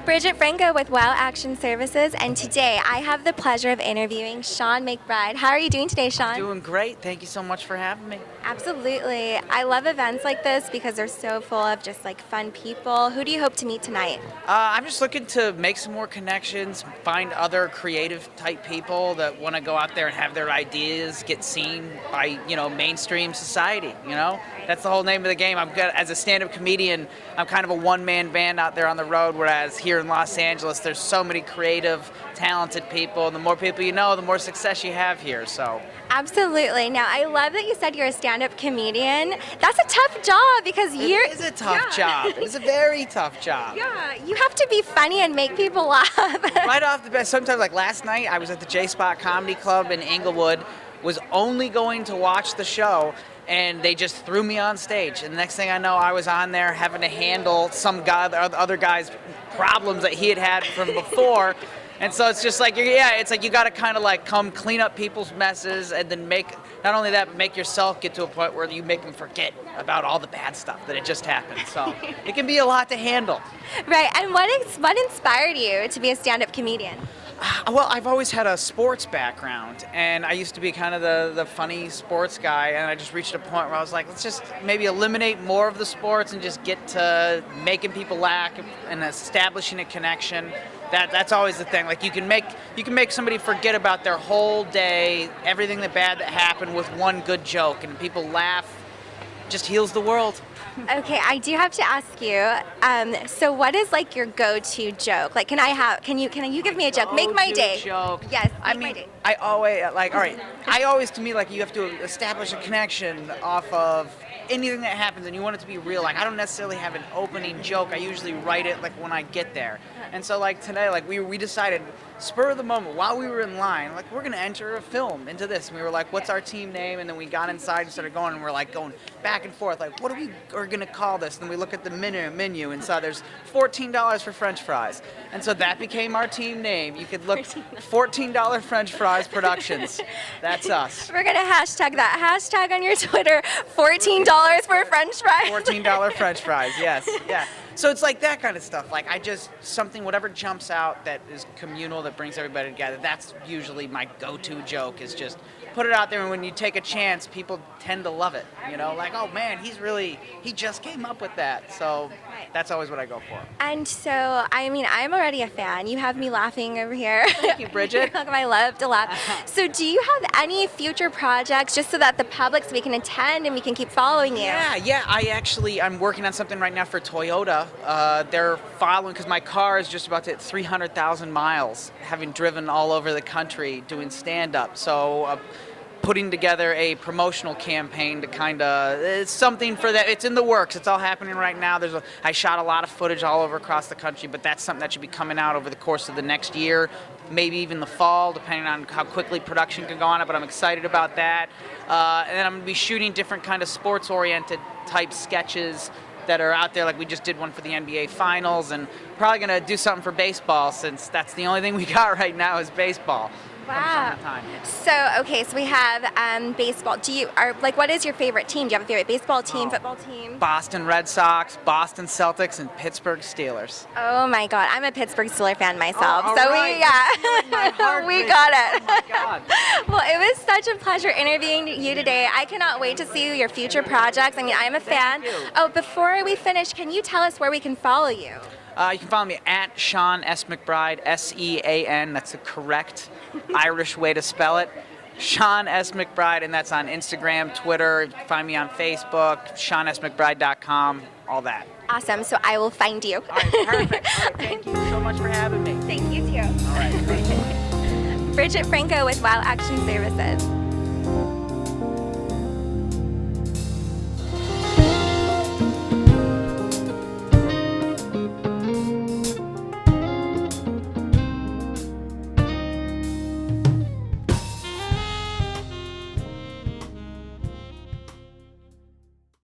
Bridgette Franco with Wow Action Services, and today I have the pleasure of interviewing Sean McBride. How are you doing today, Sean? Doing great. Thank you so much for having me. Absolutely. I love events like this because they're so full of just like fun people. Who do you hope to meet tonight? I'm just looking to make some more connections, find other creative type people that want to go out there and have their ideas get seen by, mainstream society, That's the whole name of the game. As a stand-up comedian, I'm kind of a one-man band out there on the road, whereas here in Los Angeles, there's so many creative, talented people, and the more people you know, the more success you have here, so. Absolutely. Now, I love that you said you're a stand-up comedian. That's a tough job because It is a tough job. It is a very tough job. Yeah, you have to be funny and make people laugh. Right off the bat, sometimes like last night, I was at the J-Spot Comedy Club in Inglewood, was only going to watch the show, and they just threw me on stage. And the next thing I know, I was on there having to handle some guy, the other guy's problems that he had from before. And so it's just like, it's like you got to kind of like come clean up people's messes and then not only that, but make yourself get to a point where you make them forget about all the bad stuff that had just happened. So it can be a lot to handle. Right. And what inspired you to be a stand-up comedian? Well, I've always had a sports background, and I used to be kind of the funny sports guy, and I just reached a point where I was like, let's just maybe eliminate more of the sports and just get to making people laugh and establishing a connection. That's always the thing. Like you can make somebody forget about their whole day, everything bad that happened with one good joke, and people laugh. Just heals the world. Okay, I do have to ask you. So, what is like your go-to joke? Like, can you give me a joke? Make my day. Joke. Yes. My day. I always all right. To me, like you have to establish a connection off of anything that happens, and you want it to be real. Like I don't necessarily have an opening joke. I usually write it like when I get there. And so like today, like we decided spur of the moment while we were in line, like we're gonna enter a film into this. And we were like, what's our team name? And then we got inside and started going, and we're like going back and forth, like what are gonna call this? And then we look at the menu and saw there's $14 for French fries. And so that became our team name. You could look $14 French Fries Productions. That's us. We're gonna hashtag that. Hashtag on your Twitter, $14 for French fries. $14 French fries, yes, yeah. So it's like that kind of stuff. Like whatever jumps out that is communal, that brings everybody together. That's usually my go-to joke, is just put it out there, and when you take a chance, people tend to love it. Like, oh man, he just came up with that. So that's always what I go for. And so, I'm already a fan. You have me laughing over here. Thank you, Bridgette. I love to laugh. So do you have any future projects just so that the public, so we can attend and we can keep following you? Yeah. I'm working on something right now for Toyota. They're following, because my car is just about to hit 300,000 miles, having driven all over the country doing stand-up. So putting together a promotional campaign to it's something for that. It's in the works. It's all happening right now. I shot a lot of footage all over across the country, but that's something that should be coming out over the course of the next year, maybe even the fall, depending on how quickly production can go on it, but I'm excited about that. And then I'm going to be shooting different kind of sports-oriented type sketches that are out there. Like we just did one for the NBA Finals, and probably going to do something for baseball, since that's the only thing we got right now is baseball. Wow. So we have baseball. What is your favorite team? Do you have a favorite baseball team, football team? Boston Red Sox, Boston Celtics, and Pittsburgh Steelers. Oh my God, I'm a Pittsburgh Steelers fan myself. Oh, so right. we got it. Oh my God. Well, it was such a pleasure interviewing you today. I cannot wait to see your future projects. I'm a fan. Thank you. Oh, before we finish, can you tell us where we can follow you? You can follow me at Sean S. McBride, SEAN. That's the correct Irish way to spell it. Sean S. McBride, and that's on Instagram, Twitter. You can find me on Facebook, SeanSMcBride.com, all that. Awesome. So I will find you. All right, perfect. All right, thank you so much for having me. Thank you too. All right. Bridgette Franco with Wow Action Services.